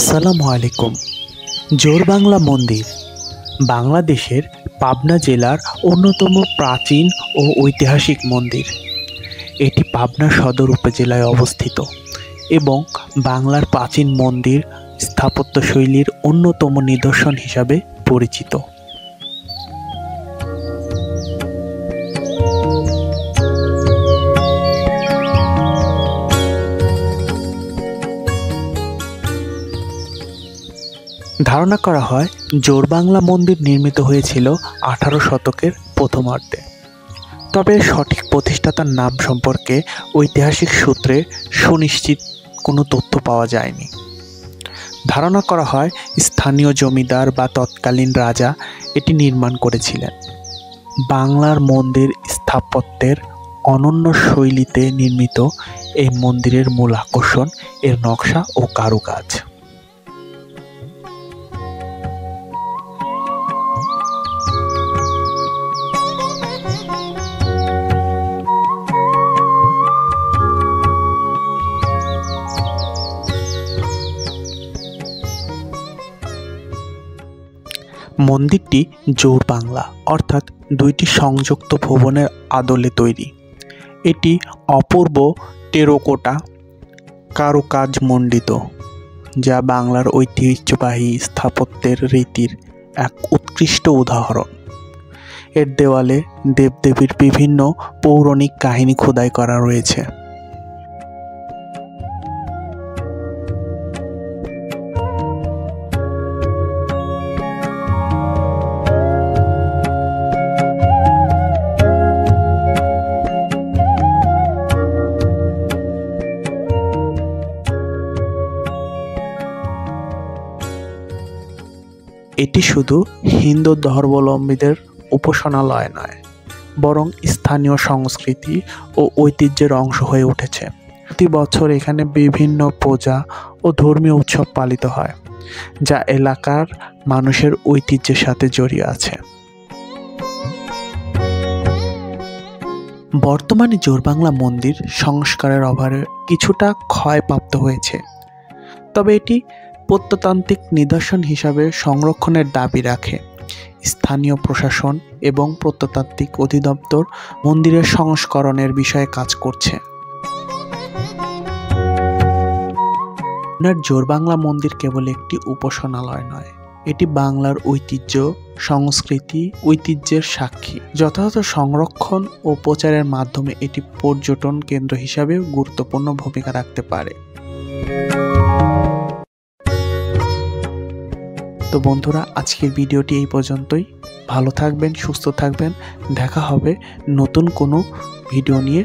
আসসালামু আলাইকুম। জোরবাংলা মন্দির বাংলাদেশের পাবনা জেলার অন্যতম প্রাচীন ও ঐতিহাসিক মন্দির। এটি পাবনা সদর উপজেলায় অবস্থিত এবং বাংলার প্রাচীন মন্দির স্থাপত্যশৈলীর অন্যতম নিদর্শন হিসাবে পরিচিত। ধারণা করা হয় জোরবাংলা মন্দির নির্মিত হয়েছিল 18 শতকের প্রথমার্ধে। তবে সঠিক প্রতিষ্ঠাতার নাম সম্পর্কে ঐতিহাসিক সূত্রে সুনিশ্চিত কোনো তথ্য পাওয়া যায়নি। ধারণা করা হয় স্থানীয় জমিদার বা তৎকালীন রাজা এটি নির্মাণ করেছিলেন। বাংলার মন্দির স্থাপত্যের অনন্য শৈলীতে নির্মিত এই মন্দিরের মূল আকর্ষণ এর নকশা ও কারুকাজ। মন্দিরটি জোরবাংলা অর্থাৎ দুইটি সংযুক্ত ভবনের আদলে তৈরি। এটি অপূর্ব টেরাকোটা কারুকাজ মণ্ডিত, যা বাংলার ঐতিহ্যবাহী স্থাপত্যের রীতির এক উৎকৃষ্ট উদাহরণ। এর দেওয়ালে দেবদেবীর বিভিন্ন পৌরাণিক কাহিনী খোদাই করা রয়েছে। এটি শুধু হিন্দু ধর্মাবলম্বীদের উপাসনালয় নয়, বরং স্থানীয় সংস্কৃতি ও ঐতিহ্যের অংশ হয়ে উঠেছে। প্রতি বছর এখানে বিভিন্ন পূজা ও ধর্মীয় উৎসব পালিত হয়, যা এলাকার মানুষের ঐতিহ্যের সাথে জড়িয়ে আছে। বর্তমানে জোরবাংলা মন্দির সংস্কারের অভাবে কিছুটা ক্ষয়প্রাপ্ত হয়েছে, তবে এটি প্রত্নতান্ত্রিক নিদর্শন হিসাবে সংরক্ষণের দাবি রাখে। স্থানীয় প্রশাসন এবং প্রত্নতাত্ত্বিক অধিদপ্তর মন্দিরের সংস্করণের বিষয়ে কাজ করছে। আপনার জোরবাংলা মন্দির কেবল একটি উপাসনালয় নয়, এটি বাংলার ঐতিহ্য, সংস্কৃতি, ঐতিহ্যের সাক্ষী। যথাযথ সংরক্ষণ ও প্রচারের মাধ্যমে এটি পর্যটন কেন্দ্র হিসাবে গুরুত্বপূর্ণ ভূমিকা রাখতে পারে। তো বন্ধুরা, আজকের ভিডিওটি এই পর্যন্তই। ভালো থাকবেন, সুস্থ থাকবেন। দেখা হবে নতুন কোনো ভিডিও নিয়ে।